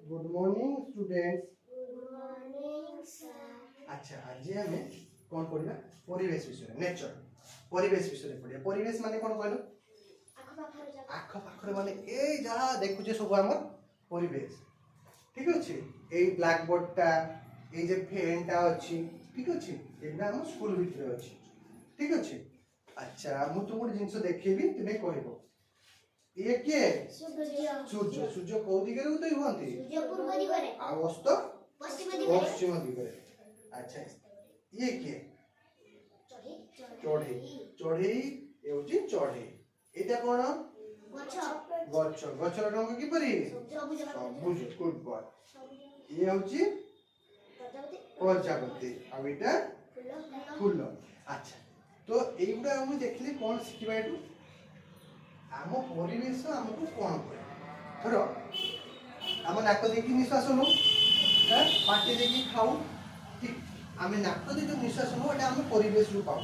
Good morning students. Good morning sir. अच्छा आज हमें कौन पढ़िबा परिवेश विषय नेचर परिवेश विषय पढ़िया। परिवेश माने कौन कहलो आख पाखर माने ए जहा देखुचे सब हमर परिवेश ठीक अछि। ए ब्लैक बोर्डटा ए जे फैनटा अछि ठीक अछि एना हम स्कूल भीतर अछि ठीक अछि। अच्छा मु तुम जिंस देखिबी तुमे कहबो ये के सूर्य। सूर्य सूर्य को दिगरे उदय होंती सूर्य पूर्व दिगरे आ अस्त पश्चिम दिगरे। अच्छा ये के चढ़ई चढ़ई एउची चढ़ई एटा कोन गछ गछ गछर रंग कि परि सबुज गुड बॉय। ये होची प्रजापति आ एटा फूल। अच्छा तो एइगुडा हम देखले कोन सिखिबा एटू आम परिवेश आमको कौन करे धर आम नाक देखी निश्वास नु पाटी देखी खाऊ ठीक आम नाक दे जो निश्वास नु एटा आम परिवेश रु पाऊ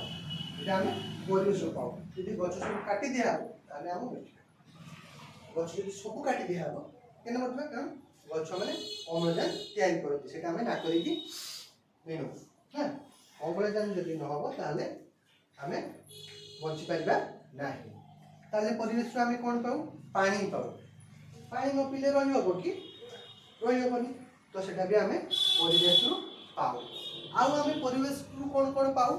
एटा आम परिवेश रु पाऊ। यदि गछ सब काटी दिया ताले आम गछ यदि सब काटी दिया हो केन मतलब कारण गछ माने अम्लजान तैयारी करती सेटा आम नाक देखी नेनु हां अम्लजान यदि न हो ताले आम बंची परिबा नाही। ताले परिवेश आम कौन पाऊ पानी पाऊ पानी न पीले रही हम कि रही हेनी तो सेटा भी आम परिवेश पाऊ। आउ आम परिवेश कौन कौन पाऊ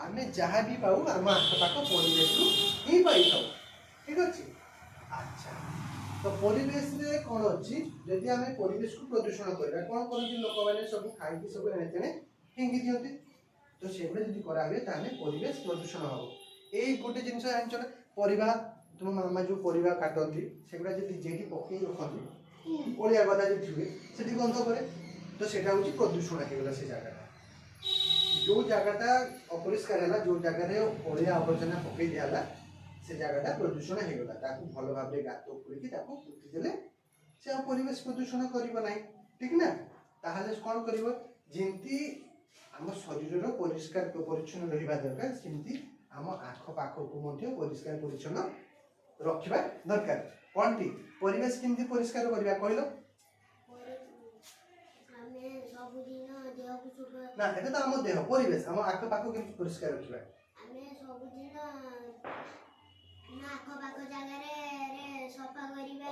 आम जहाँ भी पाऊ आम आखपाख परिवेश ही पाई था ठीक अच्छे। अच्छा तो परिवेश रे कौन अच्छी जदि आम परिवेश को प्रदूषण करवा कौन करते लोक मैंने सब खाई सब एणे फिंगी दिखती तो से करा हुए परिवेश प्रदूषण हम यही गोटे जिन जान परिवा तुम मामा जो परिवा काटती सेगुड़ा जब जेटी पकई रखती ओलिया गदा जो थे से गंध करे तो सेटा हूँ प्रदूषण होगा से जगह जो जगहटा अपरिष्कार है जो जगह ओलिया आवर्जना पकई दिला से जगहटा प्रदूषण होगा भल भाव गात खोलिकी पुतीदे से परिवेश प्रदूषण करना ठीक ना। ताहले कौन कर जमी आम शरीर परिष्कार परिच्छन्न रहा दरकार सेमती आम आख पाख को परिष्कार परिच्छन्न रखा दरकार कौन टी परिवेश केमती परिष्कार करवा कहल ना एटा तो आम देह परिवेश आम आख पाख केमती परिष्कार रखा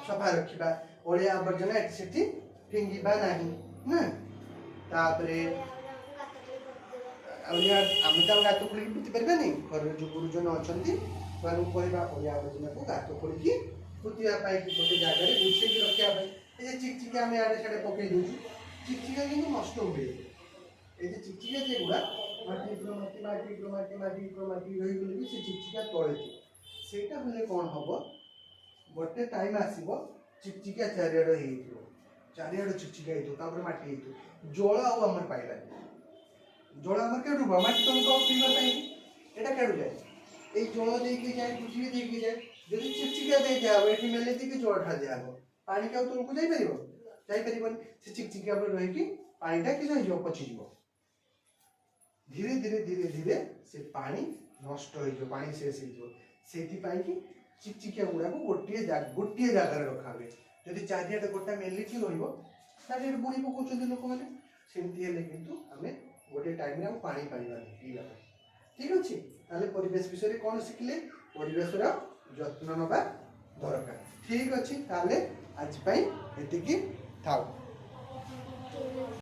सफा रखा ओलिया आवर्जना एटी फिंगा ना तापरे आम तो गात खोलिक पुती पारे घर जो गुरुजन अच्छा कहवा ओलिया आवर्जना को गात खोलिकी पुतवाई गोटे जगह गुछे रखापी चिकचिका आम आड़े साड़े पकई दूँ चिकचिका कि नष्ट हुए ये चिकचिका जेगुड़ा माटी माटी माटी माटी माटी रही से चिकचिका तले सेटा हेल्ले कौन हम गोटे टाइम आसब चिकचिका चारिआड़ हो चारिआड़ चिकचिका हो माटी हो जल आम पाइबा जल आम केटू माटी तुमको पीवाई यहाँ केटू जाए ये जल देके जाए पृथ्वी देके जाए जब चिकचिका दे दिया ये मेले दी जल ढा दिया पानी क्या तुमको जापर से चिकचिका रही पानीटा कि पचिज धीरे धीरे धीरे धीरे से पानी नष्ट हो पानी शेष हो चिकचिकिया गुड़ा को गोटे जगार रखा हुए जदि चारिआडे गोटा मेलिकी रही बुणी पकाउं लोक मैंने सेमती हेल्ले किंतु आम गोटे टाइम पानी पाइबा पीवा ठीक अच्छे। ताले परिवेश विषय कौन शिखिले परिवेश जत्न नवा दरकार ठीक अच्छे। ताले आज एतिकी थाउ।